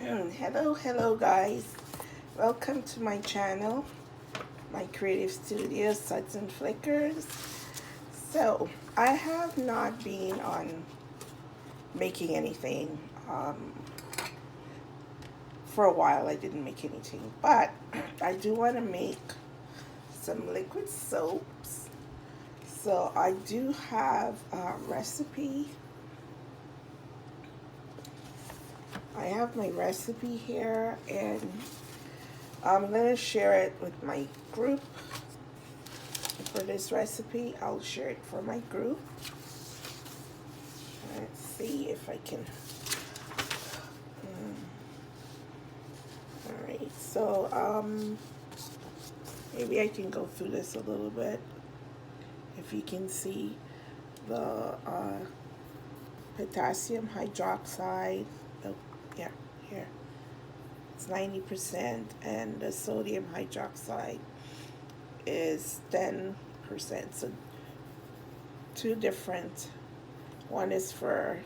Hello guys. Welcome to my channel, my creative studio, Suds and Flickers. So, I have not been on making anything. For a while I didn't make anything, but I do want to make some liquid soaps. So, I do have a recipe. I have my recipe here, and I'm going to share it with my group. For this recipe, I'll share it for my group. Let's see if I can. Alright, so maybe I can go through this a little bit. If you can see the potassium hydroxide, yeah, here. It's 90%, and the sodium hydroxide is 10%. So two different. One is for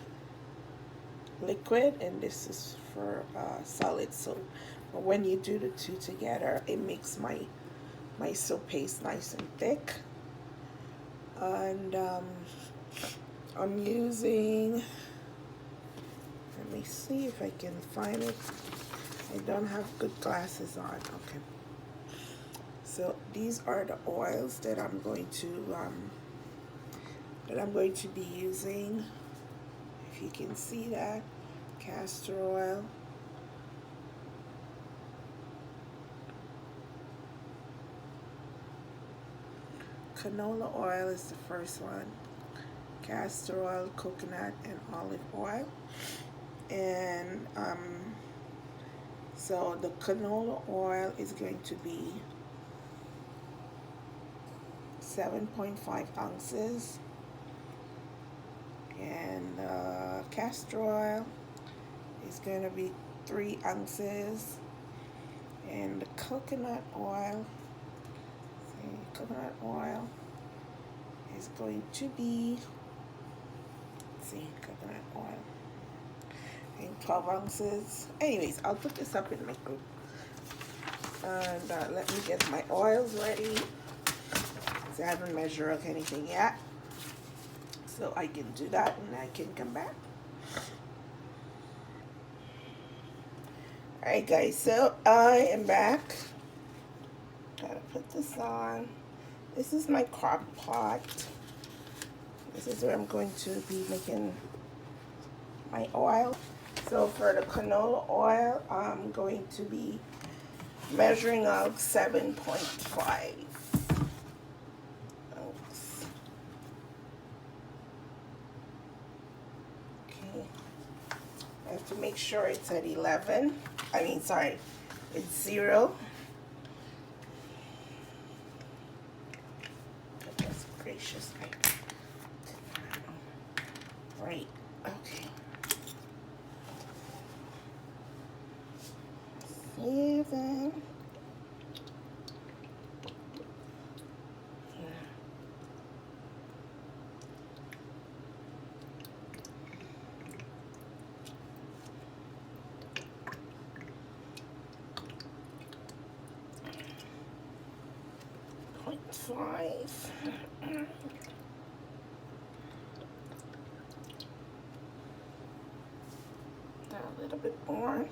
liquid, and this is for solid soap. But when you do the two together, it makes my soap paste nice and thick. And I'm using. Let me see if I can find it. I don't have good glasses on. Okay. So these are the oils that I'm going to be using. If you can see that, castor oil, canola oil is the first one, castor oil, coconut, and olive oil. And so the canola oil is going to be 7.5 ounces, and castor oil is going to be 3 ounces, and the coconut oil is going to be, coconut oil in 12 ounces. Anyways, I'll put this up in my group. And let me get my oils ready. So I haven't measured anything yet. So I can do that and I can come back. Alright guys, so I am back. Gotta put this on. This is my crock pot. This is where I'm going to be making my oil. So for the canola oil, I'm going to be measuring out 7.5 ounces. Okay. I have to make sure it's at 11. It's 0. Goodness gracious. Right. Okay. 7. .5. A little bit more.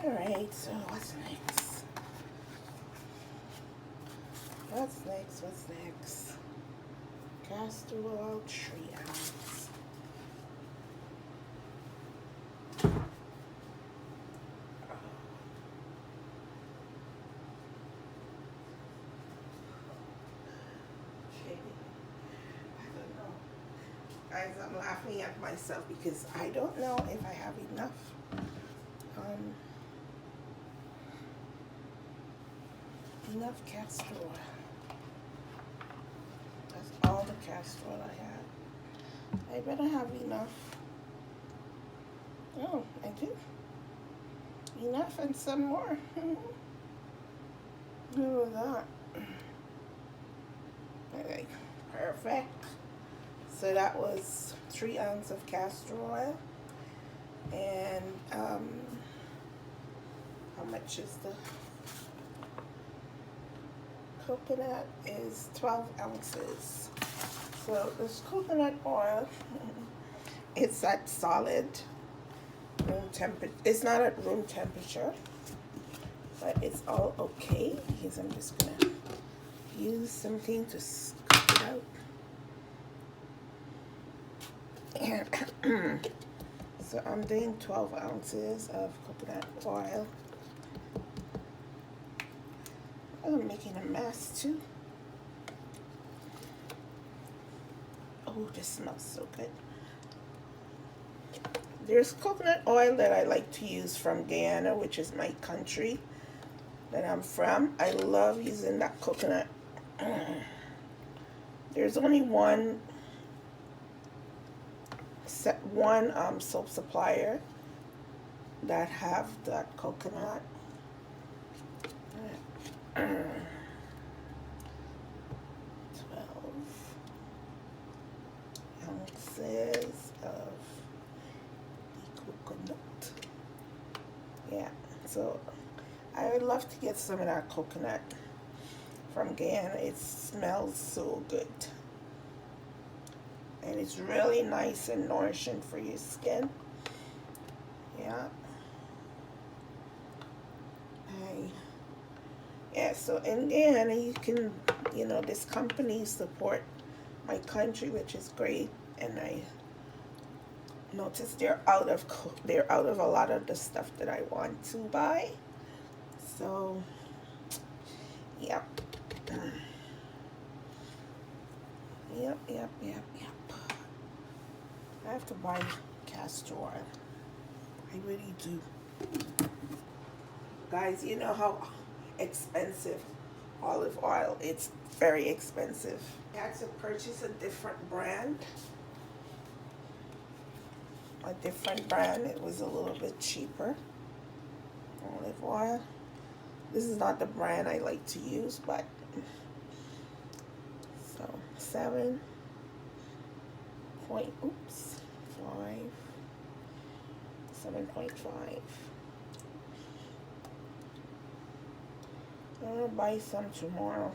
Alright, so what's next? What's next? Castor oil, 3 ounces. Guys, I'm laughing at myself because I don't know if I have enough castor oil. That's all the castor oil I have. I better have enough. Oh, I do. Enough and some more. Look at that. Okay, perfect. So that was 3 ounces of castor oil, and how much is the coconut? Is 12 ounces. So this coconut oil, it's at solid room temperature. It's not at room temperature, but it's all okay because I'm just gonna use something to scoop it out. And so I'm doing 12 ounces of coconut oil. I'm making a mess too. Oh, this smells so good. There's coconut oil that I like to use from Guyana, which is my country that I'm from. I love using that coconut. There's only one soap supplier that have that coconut. 12 ounces of the coconut. Yeah, so I would love to get some of that coconut from Guyana. It smells so good. And it's really nice and nourishing for your skin. Yeah. Yeah, so in Guyana you can, this company support my country, which is great. And I noticed they're out of a lot of the stuff that I want to buy. So, yep. Yep. I have to buy castor oil. I really do. Guys, you know how expensive olive oil. It's very expensive. I had to purchase a different brand. It was a little bit cheaper. Olive oil. This is not the brand I like to use, but so 7.5. I'll buy some tomorrow.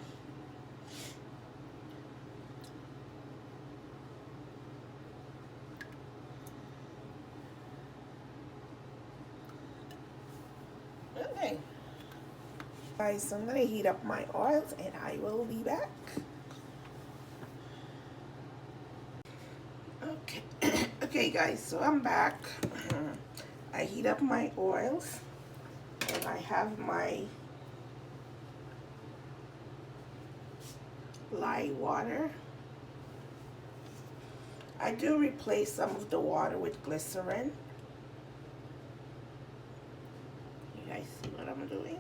Okay. Guys, so I'm going to heat up my oils and I will be back. Okay. Okay, guys, so I'm back. I heat up my oils and I have my lye water. I do replace some of the water with glycerin. You guys see what I'm doing?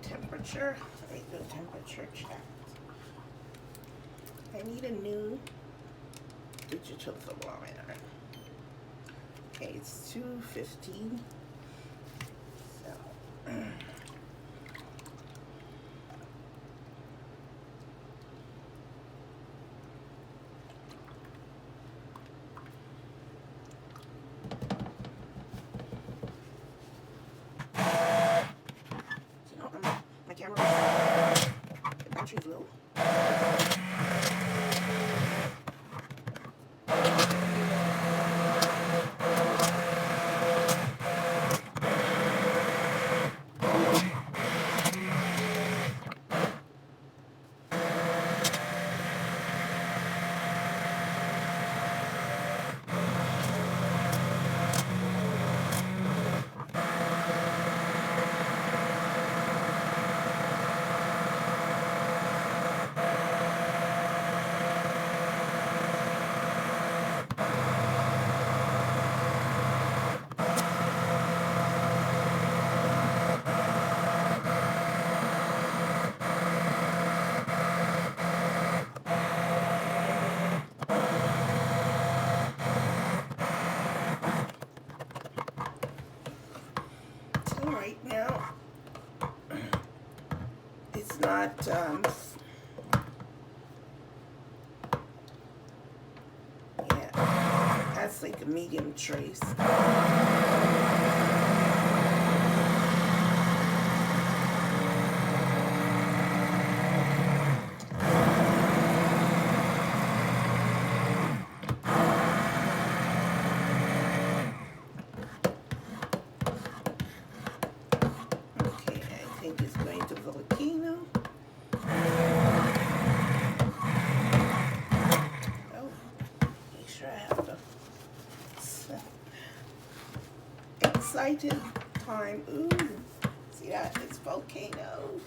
Temperature. Let me do temperature check. I need a new digital thermometer. Okay, it's 2:15. So. My camera, the battery's low. right now. It's not, yeah, that's like a medium trace. Okay, I think it's going to volcano. Oh, make sure I have the excited time. Ooh, see that? It's volcano.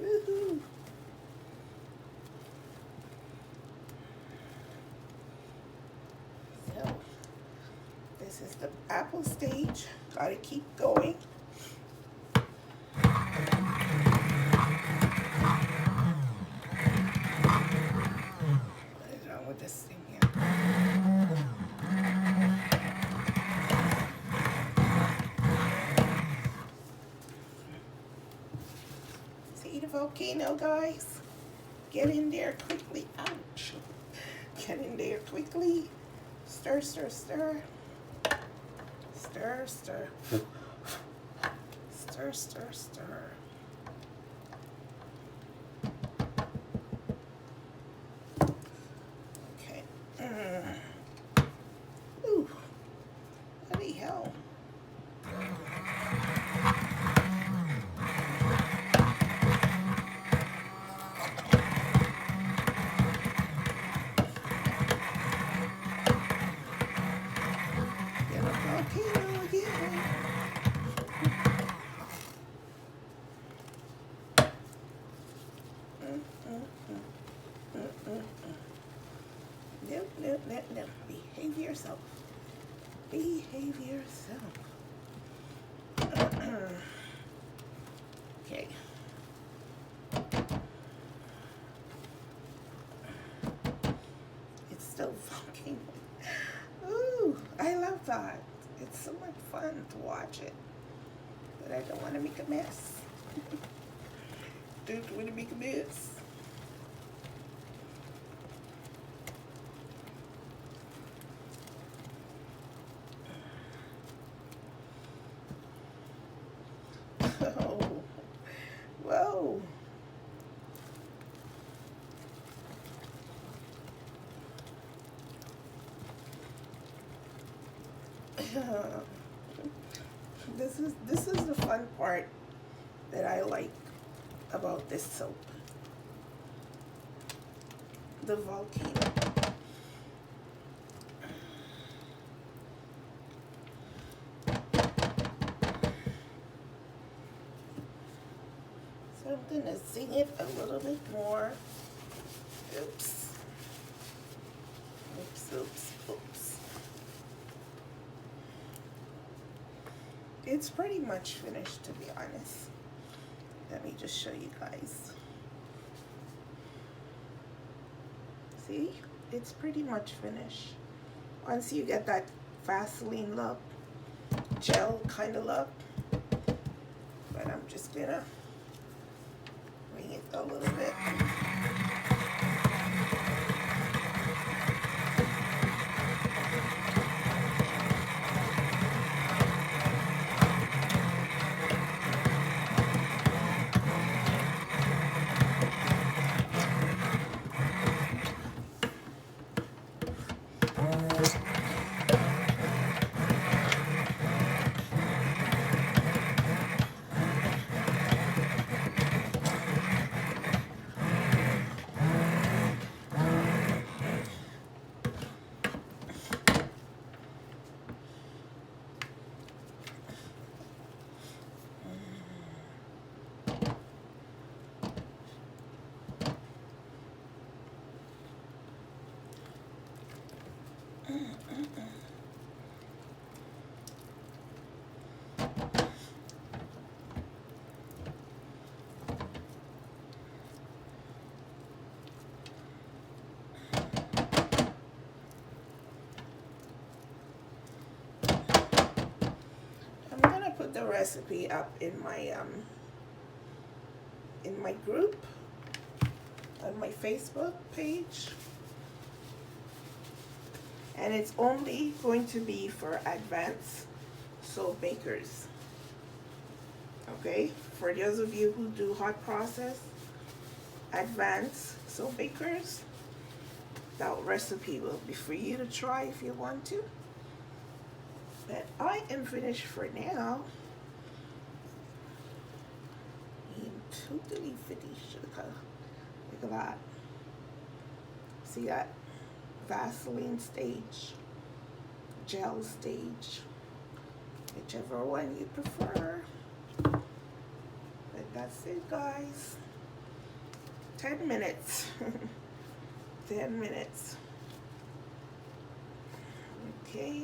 Woohoo! So, this is the apple stage. Gotta keep going. What is wrong with this thing here? See the volcano, guys? Get in there quickly. Ouch. Get in there quickly. Stir, stir, stir. Stir, stir. Stir, stir, stir. Okay. Ooh. Bloody hell. Get a volcano again. No. Behave yourself. Behave yourself. Okay. It's still fucking. Ooh, I love that. It's so much fun to watch it. But I don't want to make a mess. Don't want to make a mess. Oh, whoa. This is the fun part that I like about this soap. The volcano. So I'm gonna sing it a little bit more. Oops. Oops. It's pretty much finished, to be honest. Let me just show you guys. See? It's pretty much finished. Once you get that Vaseline look, gel kind of look. But I'm just gonna bring it a little bit. put the recipe up in my group on my Facebook page, and it's only going to be for advanced soap bakers. Okay, for those of you who do hot process, advanced soap bakers, that recipe will be for you to try if you want to. But I am finished for now. I'm totally finished. Look at that. See that? Vaseline stage, gel stage, whichever one you prefer. But that's it, guys. 10 minutes. 10 minutes. Okay.